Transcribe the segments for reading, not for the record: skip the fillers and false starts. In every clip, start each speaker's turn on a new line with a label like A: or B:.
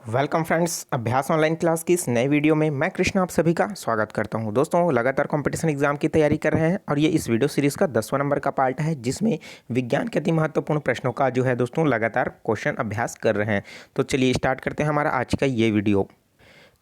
A: Welcome friends, अभ्यास online class की इस नए वीडियो में मैं कृष्ण आप सभी का स्वागत करता हूं। दोस्तों, लगातार कंपटीशन एग्जाम की तैयारी कर रहे हैं और ये इस वीडियो सीरीज का 10वां नंबर का पार्ट है, जिसमें विज्ञान के अति महत्वपूर्ण प्रश्नों का जो है दोस्तों लगातार क्वेश्चन अभ्यास कर रहे हैं। तो चलिए स्टार्ट करते हैं हमारा आज का ये वीडियो।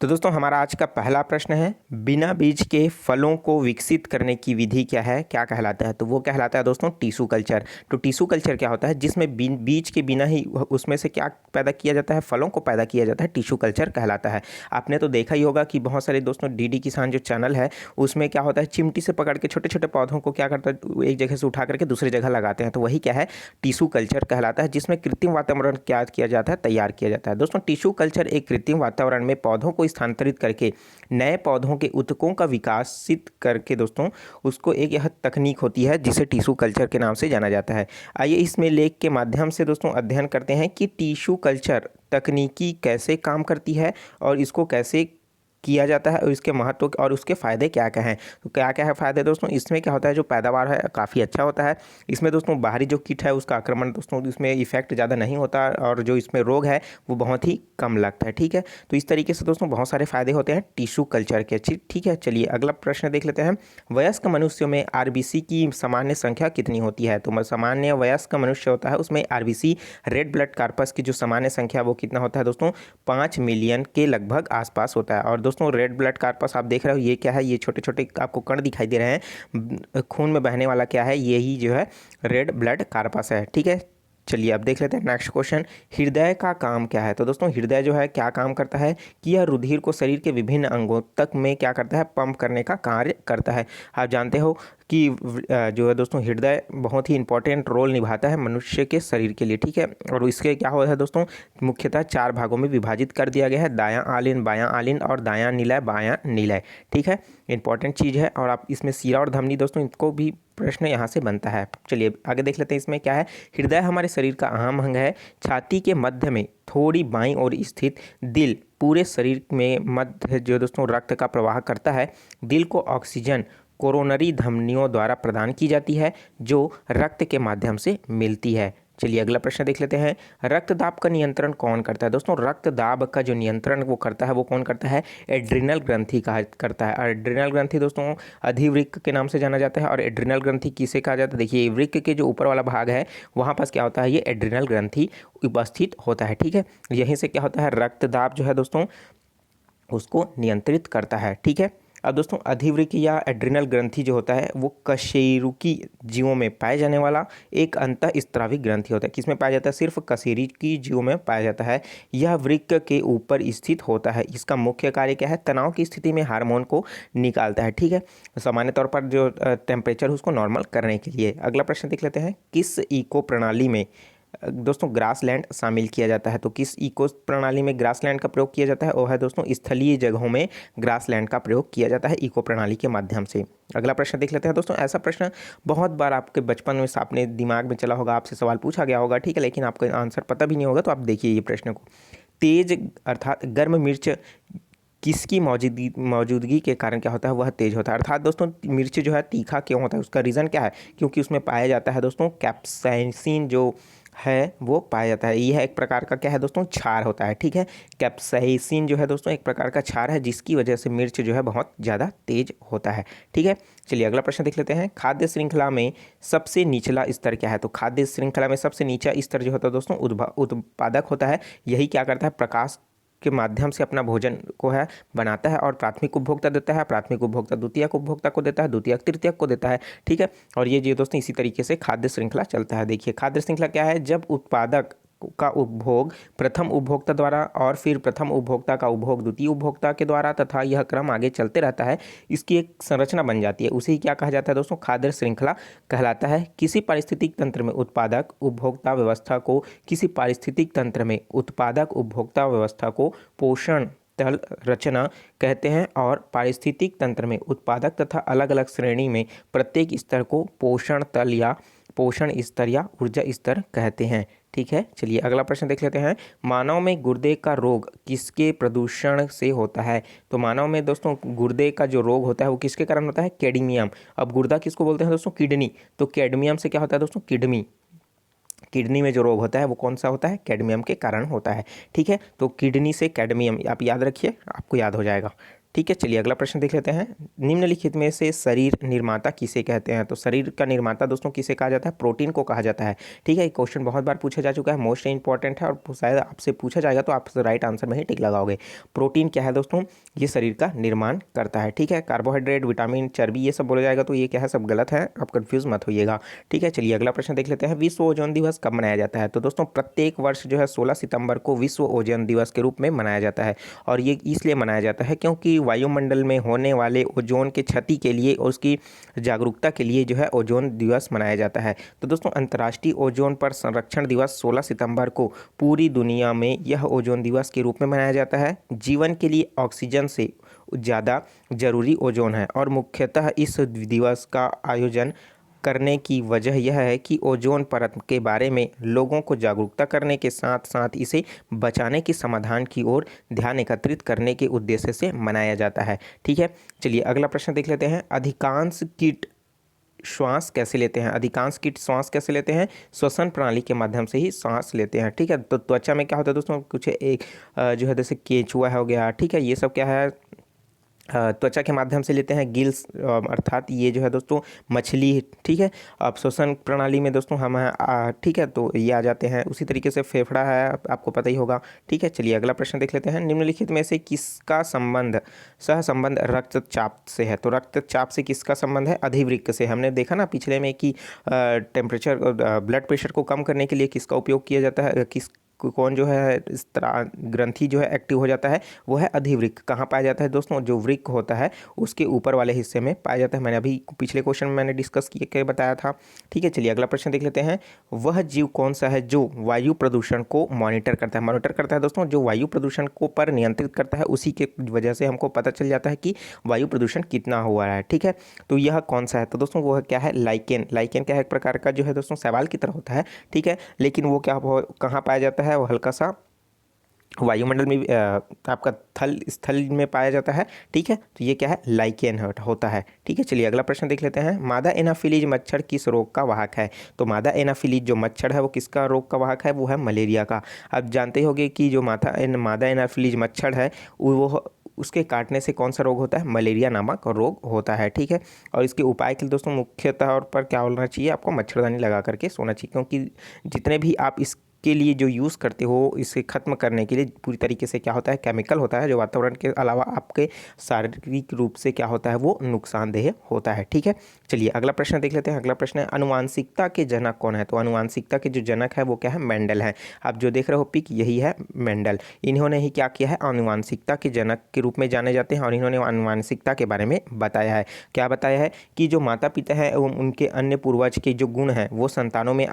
A: तो दोस्तों, हमारा आज का पहला प्रश्न है, बिना बीज के फलों को विकसित करने की विधि क्या है, क्या कहलाता है? तो वो कहलाता है दोस्तों टिश्यू कल्चर। तो टिश्यू कल्चर क्या होता है? जिसमें बीज के बिना ही उसमें से क्या पैदा किया जाता है, फलों को पैदा किया जाता है, टिश्यू कल्चर कहलाता है। आपने तो देखा ही होगा कि बहुत सारे दोस्तों डीडी किसान जो चैनल है उसमें क्या होता है, चिमटी से पकड़ के छोटे छोटे पौधों को क्या करता है, एक जगह से उठा करके दूसरी जगह लगाते हैं। तो वही क्या है, टिश्यू कल्चर कहलाता है, जिसमें कृत्रिम वातावरण क्या किया जाता है, तैयार किया जाता है। दोस्तों, टिश्यू कल्चर एक कृत्रिम वातावरण में पौधों को स्थानांतरित करके नए पौधों के ऊतकों का विकासित करके दोस्तों उसको एक यह तकनीक होती है जिसे टिश्यू कल्चर के नाम से जाना जाता है। आइए इसमें लेख के माध्यम से दोस्तों अध्ययन करते हैं कि टिश्यू कल्चर तकनीकी कैसे काम करती है और इसको कैसे किया जाता है और इसके महत्व और उसके फ़ायदे क्या क्या हैं। तो क्या क्या है फ़ायदे दोस्तों? इसमें क्या होता है, जो पैदावार है काफ़ी अच्छा होता है। इसमें दोस्तों बाहरी जो कीट है उसका आक्रमण दोस्तों इसमें इफेक्ट ज़्यादा नहीं होता और जो इसमें रोग है वो बहुत ही कम लगता है। ठीक है, तो इस तरीके से दोस्तों बहुत सारे फ़ायदे होते हैं टिश्यू कल्चर के। ठीक है, चलिए अगला प्रश्न देख लेते हैं। वयस्क मनुष्यों में आरबीसी की सामान्य संख्या कितनी होती है? तो सामान्य वयस्क मनुष्य होता है उसमें आरबीसी रेड ब्लड कार्पस की जो सामान्य संख्या वो कितना होता है दोस्तों? 5 मिलियन के लगभग आसपास होता है। और दोस्तों रेड ब्लड कार्पस आप देख रहे हो, ये क्या है, ये छोटे छोटे आपको कण दिखाई दे रहे हैं, खून में बहने वाला क्या है, यही जो है रेड ब्लड कार्पस है। ठीक है, चलिए अब देख लेते हैं नेक्स्ट क्वेश्चन। हृदय का काम क्या है? तो दोस्तों हृदय जो है क्या काम करता है कि यह रुधिर को शरीर के विभिन्न अंगों तक में क्या करता है, पंप करने का कार्य करता है। आप जानते हो कि जो है दोस्तों हृदय बहुत ही इंपॉर्टेंट रोल निभाता है मनुष्य के शरीर के लिए। ठीक है, और इसके क्या होता है दोस्तों, मुख्यतः 4 भागों में विभाजित कर दिया गया है, दायां आलिन, बायां आलिन और दायां निलय, बायां निलय। ठीक है, इंपॉर्टेंट चीज़ है। और आप इसमें सीरा और धमनी दोस्तों इनको भी प्रश्न यहाँ से बनता है। चलिए आगे देख लेते हैं इसमें क्या है। हृदय हमारे शरीर का अहम अंग है। छाती के मध्य में थोड़ी बाईं ओर स्थित दिल पूरे शरीर में मध्य जो दोस्तों रक्त का प्रवाह करता है। दिल को ऑक्सीजन कोरोनरी धमनियों द्वारा प्रदान की जाती है जो रक्त के माध्यम से मिलती है। चलिए अगला प्रश्न देख लेते हैं। रक्तदाब का नियंत्रण कौन करता है? दोस्तों रक्तदाब का जो नियंत्रण वो करता है वो कौन करता है? एड्रिनल ग्रंथि कहा करता है। और एड्रिनल ग्रंथि दोस्तों अधिवृक्क के नाम से जाना जाता है। और एड्रिनल ग्रंथि किसे कहा जाता है? देखिए वृक्क के जो ऊपर वाला भाग है वहाँ पास क्या होता है, ये एड्रिनल ग्रंथि उपस्थित होता है। ठीक है, यहीं से क्या होता है, रक्तदाब जो है दोस्तों उसको नियंत्रित करता है। ठीक है, अब दोस्तों अधिवृक्क या एड्रिनल ग्रंथि जो होता है वो कशेरुकी जीवों में पाए जाने वाला एक अंतःस्रावी ग्रंथि होता है। किसमें पाया जाता है? सिर्फ कशेरुकी जीवों में पाया जाता है। यह वृक्क के ऊपर स्थित होता है। इसका मुख्य कार्य क्या है? तनाव की स्थिति में हार्मोन को निकालता है। ठीक है, सामान्य तौर पर जो टेम्परेचर उसको नॉर्मल करने के लिए। अगला प्रश्न देख लेते हैं। किस इको प्रणाली में दोस्तों ग्रासलैंड शामिल किया जाता है? तो किस इको प्रणाली में ग्रासलैंड का प्रयोग किया जाता है? वो है दोस्तों स्थलीय जगहों में ग्रासलैंड का प्रयोग किया जाता है इको प्रणाली के माध्यम से। अगला प्रश्न देख लेते हैं दोस्तों। ऐसा प्रश्न बहुत बार आपके बचपन में अपने दिमाग में चला होगा, आपसे सवाल पूछा गया होगा, ठीक है, लेकिन आपको आंसर पता भी नहीं होगा। तो आप देखिए ये प्रश्न को। तेज अर्थात गर्म मिर्च किसकी मौजूदगी के कारण क्या होता है, वह तेज होता है। अर्थात दोस्तों मिर्च जो है तीखा क्यों होता है, उसका रीज़न क्या है? क्योंकि उसमें पाया जाता है दोस्तों कैप्साइसिन जो है वो पाया जाता है। यह एक प्रकार का क्या है दोस्तों, क्षार होता है। ठीक है, कैप्साइसिन जो है दोस्तों एक प्रकार का क्षार है जिसकी वजह से मिर्च जो है बहुत ज़्यादा तेज होता है। ठीक है, चलिए अगला प्रश्न देख लेते हैं। खाद्य श्रृंखला में सबसे निचला स्तर क्या है? तो खाद्य श्रृंखला में सबसे नीचा स्तर जो होता है दोस्तों उत्पादक होता है। यही क्या करता है, प्रकाश के माध्यम से अपना भोजन को है बनाता है और प्राथमिक उपभोक्ता देता है, प्राथमिक उपभोक्ता द्वितीयक उपभोक्ता को देता है, द्वितीयक तृतीयक को देता है। ठीक है, और ये दोस्तों इसी तरीके से खाद्य श्रृंखला चलता है। देखिए खाद्य श्रृंखला क्या है, जब उत्पादक का उपभोग प्रथम उपभोक्ता द्वारा और फिर प्रथम उपभोक्ता का उपभोग द्वितीय उपभोक्ता के द्वारा तथा यह क्रम आगे चलते रहता है, इसकी एक संरचना बन जाती है। उसे क्या कहा जाता है दोस्तों, खाद्य श्रृंखला कहलाता है। किसी पारिस्थितिक तंत्र में उत्पादक उपभोक्ता व्यवस्था को पोषण तल रचना कहते हैं और पारिस्थितिक तंत्र में उत्पादक तथा अलग अलग श्रेणी में प्रत्येक स्तर को पोषण तल या पोषण स्तर या ऊर्जा स्तर कहते हैं। ठीक है, चलिए अगला प्रश्न देख लेते हैं। मानव में गुर्दे का रोग किसके प्रदूषण से होता है? तो मानव में दोस्तों गुर्दे का जो रोग होता है वो किसके कारण होता है? कैडमियम। अब गुर्दा किसको बोलते हैं दोस्तों? किडनी। तो कैडमियम से क्या होता है दोस्तों? किडनी किडनी में जो रोग होता है वो कौन सा होता है, कैडमियम के कारण होता है। ठीक है, तो किडनी से कैडमियम आप याद रखिए, आपको याद हो जाएगा। ठीक है, चलिए अगला प्रश्न देख लेते हैं। निम्नलिखित में से शरीर निर्माता किसे कहते हैं? तो शरीर का निर्माता दोस्तों किसे कहा जाता है? प्रोटीन को कहा जाता है। ठीक है, ये क्वेश्चन बहुत बार पूछा जा चुका है, मोस्ट इंपॉर्टेंट है और शायद आपसे पूछा जाएगा तो आप राइट आंसर में ही टिक लगाओगे। प्रोटीन क्या है दोस्तों? ये शरीर का निर्माण करता है। ठीक है, कार्बोहाइड्रेट, विटामिन, चर्बी ये सब बोला जाएगा तो ये क्या है, सब गलत है, आप कंफ्यूज मत होइएगा। ठीक है, चलिए अगला प्रश्न देख लेते हैं। विश्व ओजोन दिवस कब मनाया जाता है? तो दोस्तों प्रत्येक वर्ष जो है 16 सितंबर को विश्व ओजोन दिवस के रूप में मनाया जाता है। और ये इसलिए मनाया जाता है क्योंकि वायुमंडल में होने वाले ओजोन के क्षति के लिए और उसकी जागरूकता के लिए जो है ओजोन दिवस मनाया जाता है। तो दोस्तों अंतर्राष्ट्रीय ओजोन पर संरक्षण दिवस 16 सितंबर को पूरी दुनिया में यह ओजोन दिवस के रूप में मनाया जाता है। जीवन के लिए ऑक्सीजन से ज़्यादा जरूरी ओजोन है और मुख्यतः इस दिवस का आयोजन करने की वजह यह है कि ओजोन परत के बारे में लोगों को जागरूकता करने के साथ साथ इसे बचाने की समाधान की ओर ध्यान एकत्रित करने के उद्देश्य से मनाया जाता है। ठीक है, चलिए अगला प्रश्न देख लेते हैं। अधिकांश कीट श्वास कैसे लेते हैं? अधिकांश कीट श्वास कैसे लेते हैं? श्वसन प्रणाली के माध्यम से ही सांस लेते हैं। ठीक है, तो त्वचा में क्या होता है दोस्तों, कुछ एक जो है जैसे केंचुआ हो गया, ठीक है, ये सब क्या है, त्वचा के माध्यम से लेते हैं। गिल्स अर्थात ये जो है दोस्तों मछली। ठीक है, अब श्वसन प्रणाली में दोस्तों हम ठीक है, तो ये आ जाते हैं। उसी तरीके से फेफड़ा है, आपको पता ही होगा। ठीक है, चलिए अगला प्रश्न देख लेते हैं। निम्नलिखित में से किसका संबंध सह संबंध रक्तचाप से है? तो रक्तचाप से किसका संबंध है? अधिवृक्क से। हमने देखा ना पिछले में कि टेम्परेचर ब्लड प्रेशर को कम करने के लिए किसका उपयोग किया जाता है, कौन जो है इस तरह ग्रंथि जो है एक्टिव हो जाता है, वो है अधिवृक्क। कहाँ पाया जाता है दोस्तों? जो वृक्क होता है उसके ऊपर वाले हिस्से में पाया जाता है। मैंने अभी पिछले क्वेश्चन में मैंने डिस्कस किए बताया था। ठीक है, चलिए अगला प्रश्न देख लेते हैं। वह जीव कौन सा है जो वायु प्रदूषण को मॉनिटर करता है? मॉनिटर करता है दोस्तों जो वायु प्रदूषण को पर नियंत्रित करता है, उसी के वजह से हमको पता चल जाता है कि वायु प्रदूषण कितना हुआ है। ठीक है, तो यह कौन सा है? तो दोस्तों वो क्या है, लाइकेन। लाइकेन क्या है, एक प्रकार का जो है दोस्तों शैवाल की तरह होता है। ठीक है, लेकिन वो क्या कहाँ पाया जाता है? वो हल्का सा वायुमंडल में आपका स्थल में पाया जाता है। ठीक है, तो ये क्या है, लाइकेन होता है। ठीक है, चलिए अगला प्रश्न देख लेते हैं। मादा एनाफिलीज मच्छर किस रोग का वाहक है? तो मादा एनाफिलीज जो मच्छर है वो किसका रोग का वाहक है? वो है मलेरिया का। अब जानते होंगे कि जो मादा एनाफिलीज मच्छर है वो उसके काटने से कौन सा रोग होता है? मलेरिया नामक रोग होता है। ठीक है, और इसके उपाय के लिए दोस्तों मुख्य तौर पर क्या होना चाहिए? आपको मच्छरदानी लगा करके सोना चाहिए, क्योंकि जितने भी आप के लिए जो यूज़ करते हो इसे ख़त्म करने के लिए पूरी तरीके से क्या होता है, केमिकल होता है जो वातावरण के अलावा आपके शारीरिक रूप से क्या होता है, वो नुकसानदेह होता है। ठीक है, चलिए अगला प्रश्न देख लेते हैं। अगला प्रश्न है अनुवांशिकता के जनक कौन है? तो अनुवांशिकता के जो जनक है वो क्या है? मेंडल है। आप जो देख रहे हो पिक, यही है मेंडल। इन्होंने ही क्या किया है, अनुवांशिकता के जनक के रूप में जाने जाते हैं और इन्होंने अनुवांशिकता के बारे में बताया है। क्या बताया है कि जो माता पिता हैं उनके अन्य पूर्वज के जो गुण हैं वो संतानों में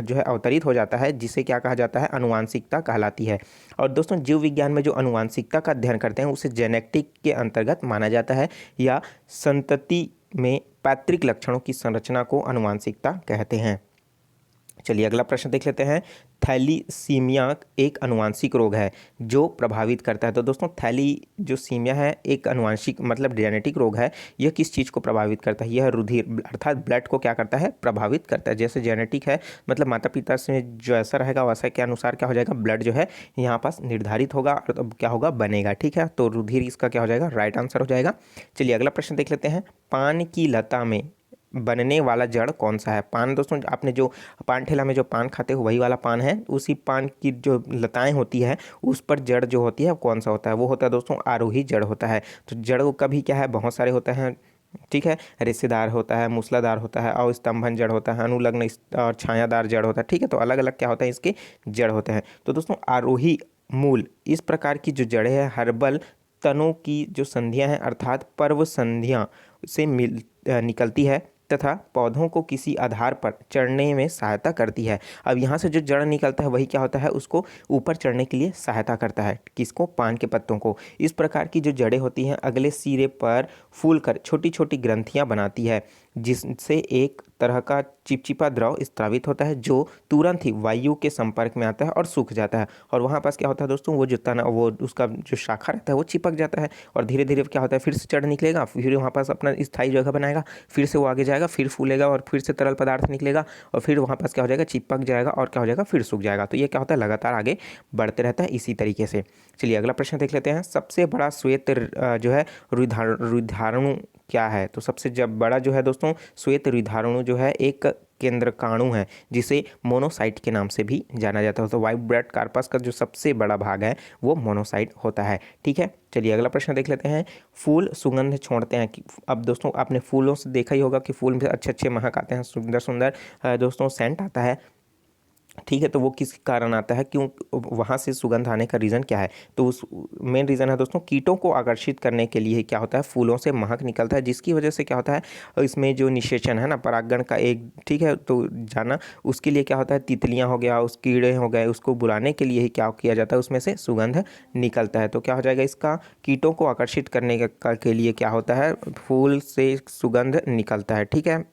A: जो है अवतरित हो जाता है, जिसे क्या कहा जाता है? अनुवांशिकता कहलाती है। और दोस्तों जीव विज्ञान में जो अनुवांशिकता का अध्ययन करते हैं उसे जेनेटिक के अंतर्गत माना जाता है, या संतति में पैतृक लक्षणों की संरचना को अनुवांशिकता कहते हैं। चलिए अगला प्रश्न देख लेते हैं। थैलीसीमिया एक अनुवांशिक रोग है जो प्रभावित करता है। तो दोस्तों थैलीसीमिया है एक अनुवांशिक मतलब जेनेटिक रोग है। यह किस चीज़ को प्रभावित करता है? यह रुधिर अर्थात ब्लड को क्या करता है? प्रभावित करता है। जैसे जेनेटिक है मतलब माता पिता से जो ऐसा रहेगा वैसा के अनुसार क्या हो जाएगा, ब्लड जो है यहाँ पास निर्धारित होगा और तब क्या होगा, बनेगा। ठीक है, तो रुधिर इसका क्या हो जाएगा, राइट आंसर हो जाएगा। चलिए अगला प्रश्न देख लेते हैं। पान की लता में बनने वाला जड़ कौन सा है? पान दोस्तों आपने जो पान ठेला में जो पान खाते हो वही वाला पान है। उसी पान की जो लताएं होती है उस पर जड़ जो होती है कौन सा होता है? वो होता है दोस्तों आरोही जड़ होता है। तो जड़ का भी क्या है, बहुत सारे होते हैं। ठीक है, रेशेदार होता है, मूसलाधार होता है और स्तंभन जड़ होता है, अनुलग्न और छायादार जड़ होता है। ठीक है, तो अलग अलग क्या होता है, इसके जड़ होते हैं। तो दोस्तों आरोही मूल इस प्रकार की जो जड़ें हैं हर्बल तनों की जो संधियां हैं अर्थात पर्व संधियां से निकलती है तथा पौधों को किसी आधार पर चढ़ने में सहायता करती है। अब यहाँ से जो जड़ निकलता है वही क्या होता है, उसको ऊपर चढ़ने के लिए सहायता करता है। किसको? पान के पत्तों को। इस प्रकार की जो जड़ें होती हैं अगले सिरे पर फूल कर छोटी छोटी ग्रंथियाँ बनाती है जिससे एक तरह का चिपचिपा द्रव स्रावित होता है जो तुरंत ही वायु के संपर्क में आता है और सूख जाता है। और वहाँ पास क्या होता है दोस्तों, वो जो तना वो उसका जो शाखा रहता है वो चिपक जाता है और धीरे धीरे क्या होता है, फिर से जड़ निकलेगा, फिर वहाँ पास अपना स्थायी जगह बनाएगा, फिर से वो आगे जाएगा, फिर फूलेगा और फिर से तरल पदार्थ निकलेगा और फिर वहाँ पास क्या हो जाएगा, चिपक जाएगा और क्या हो जाएगा, फिर सूख जाएगा। तो ये क्या होता है, लगातार आगे बढ़ते रहता है इसी तरीके से। चलिए अगला प्रश्न देख लेते हैं। सबसे बड़ा श्वेत जो है रुधिराणु क्या है? तो सबसे जब बड़ा जो है दोस्तों श्वेत रुधिराणु जो है एक केंद्रकाणु है जिसे मोनोसाइट के नाम से भी जाना जाता है। तो व्हाइट ब्लड कार्पस का जो सबसे बड़ा भाग है वो मोनोसाइट होता है। ठीक है, चलिए अगला प्रश्न देख लेते हैं। फूल सुगंध छोड़ते हैं कि अब दोस्तों आपने फूलों से देखा ही होगा कि फूल में अच्छे अच्छे महक आते हैं, सुंदर सुंदर दोस्तों सेंट आता है। ठीक है, तो वो किस कारण आता है, क्यों वहाँ से सुगंध आने का रीज़न क्या है? तो उस मेन रीज़न है दोस्तों कीटों को आकर्षित करने के लिए क्या होता है, फूलों से महक निकलता है, जिसकी वजह से क्या होता है इसमें जो निषेचन है ना, परागण का एक, ठीक है, तो जाना उसके लिए क्या होता है, तितलियाँ हो गया, उस कीड़े हो गए, उसको बुलाने के लिए ही क्या किया जाता है, उसमें से सुगंध निकलता है। तो क्या हो जाएगा इसका, कीटों को आकर्षित करने के लिए क्या होता है, फूल से सुगंध निकलता है। ठीक है,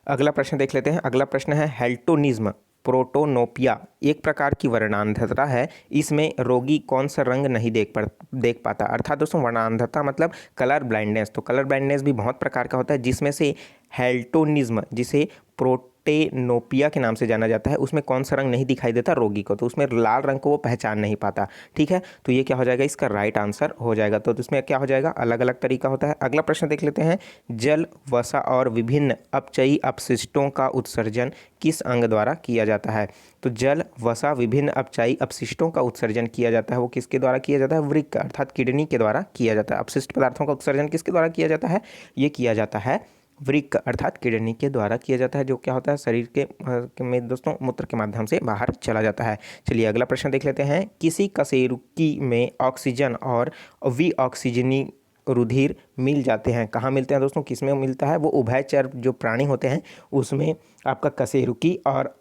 A: अगला प्रश्न देख लेते हैं। अगला प्रश्न है हेल्टोनिज्म प्रोटोनोपिया एक प्रकार की वर्णांधता है, इसमें रोगी कौन सा रंग नहीं देख पाता। अर्थात दोस्तों वर्णांधता मतलब कलर ब्लाइंडनेस। तो कलर ब्लाइंडनेस भी बहुत प्रकार का होता है, जिसमें से हेल्टोनिज्म जिसे प्रोटेनोपिया के नाम से जाना जाता है, उसमें कौन सा रंग नहीं दिखाई देता रोगी को, तो उसमें लाल रंग को वो पहचान नहीं पाता। ठीक है, तो ये क्या हो जाएगा, इसका राइट आंसर हो जाएगा। तो इसमें क्या हो जाएगा, अलग अलग तरीका होता है। अगला प्रश्न देख लेते हैं। जल, वसा और विभिन्न अपचयी अपशिष्टों का उत्सर्जन किस अंग द्वारा किया जाता है? तो जल, वसा, विभिन्न अपचयी अपशिष्टों का उत्सर्जन किया जाता है, वो किसके द्वारा किया जाता है, वृक्क अर्थात किडनी के द्वारा किया जाता है। अपशिष्ट पदार्थों का उत्सर्जन किसके द्वारा किया जाता है, ये किया जाता है वृक्क अर्थात किडनी के द्वारा किया जाता है, जो क्या होता है शरीर के में दोस्तों मूत्र के माध्यम से बाहर चला जाता है। चलिए अगला प्रश्न देख लेते हैं। किसी कशेरुकी में ऑक्सीजन और विऑक्सीजनी रुधिर मिल जाते हैं, कहाँ मिलते हैं दोस्तों, किस में मिलता है, वो उभयचर जो प्राणी होते हैं उसमें आपका कशेरुकी और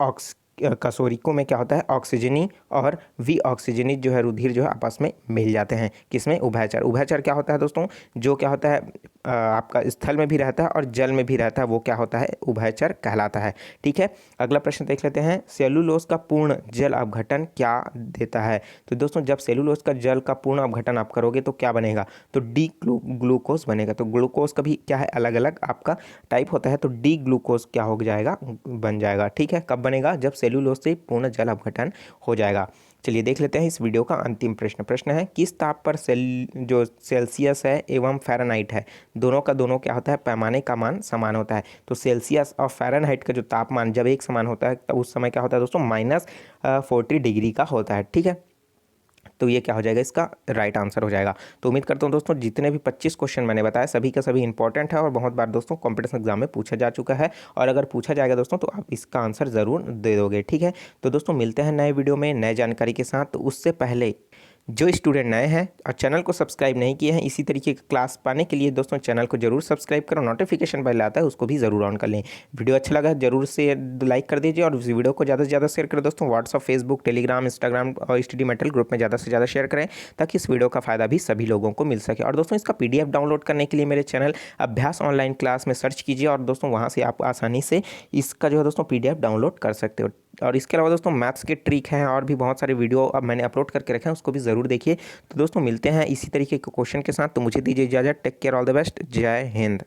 A: कशोरिकों में क्या होता है, ऑक्सीजनी और विऑक्सीजनित जो है रुधिर जो है आपस में मिल जाते हैं, किसमें, उभयचर। उभयचर क्या होता है दोस्तों, जो क्या होता है आपका स्थल में भी रहता है और जल में भी रहता है, वो क्या होता है, उभयचर कहलाता है। ठीक है, अगला प्रश्न देख लेते हैं। सेलुलोज का पूर्ण जल अपघटन क्या देता है? तो दोस्तों जब सेलुलोज का जल का पूर्ण अपघटन आप करोगे तो क्या बनेगा, तो डी ग्लूकोज बनेगा। तो ग्लूकोज का भी क्या है, अलग अलग आपका टाइप होता है, तो डी ग्लूकोज क्या हो जाएगा, बन जाएगा। ठीक है, कब बनेगा, जब सेलुलोज से पूर्ण जल अपघटन हो जाएगा। चलिए देख लेते हैं इस वीडियो का अंतिम प्रश्न है किस ताप पर जो सेल्सियस है एवं फ़ारेनहाइट है, दोनों का दोनों क्या होता है, पैमाने का मान समान होता है। तो सेल्सियस और फ़ारेनहाइट का जो तापमान जब एक समान होता है तो उस समय क्या होता है दोस्तों, -40 डिग्री का होता है। ठीक है, तो ये क्या हो जाएगा, इसका राइट आंसर हो जाएगा। तो उम्मीद करता हूँ दोस्तों जितने भी 25 क्वेश्चन मैंने बताया सभी का सभी इंपॉर्टेंट है और बहुत बार दोस्तों कॉम्पिटिशन एग्जाम में पूछा जा चुका है, और अगर पूछा जाएगा दोस्तों तो आप इसका आंसर ज़रूर दे दोगे। ठीक है, तो दोस्तों मिलते हैं नए वीडियो में नए जानकारी के साथ। तो उससे पहले जो स्टूडेंट नए हैं और चैनल को सब्सक्राइब नहीं किए हैं, इसी तरीके की क्लास पाने के लिए दोस्तों चैनल को जरूर सब्सक्राइब करो, नोटिफिकेशन बेल आता है उसको भी जरूर ऑन कर लें। वीडियो अच्छा लगा जरूर से लाइक कर दीजिए और इस वीडियो को ज़्यादा से ज़्यादा शेयर करें दोस्तों, व्हाट्सअप, फेसबुक, टेलीग्राम, इंस्टाग्राम और स्टडी मेटल ग्रुप में ज़्यादा से ज़्यादा शेयर करें ताकि इस वीडियो का फायदा भी सभी लोगों को मिल सके। और दोस्तों इसका PDF डाउनलोड करने के लिए मेरे चैनल अभ्यास ऑनलाइन क्लास में सर्च कीजिए और दोस्तों वहाँ से आप आसानी से इसका जो है दोस्तों PDF डाउनलोड कर सकते हो। और इसके अलावा दोस्तों मैथ्स के ट्रिक हैं और भी बहुत सारे वीडियो अब मैंने अपलोड करके रखे हैं, उसको भी ज़रूर देखिए। तो दोस्तों मिलते हैं इसी तरीके के क्वेश्चन के साथ, तो मुझे दीजिए इजाज़त। Take care, all the best, जय हिंद।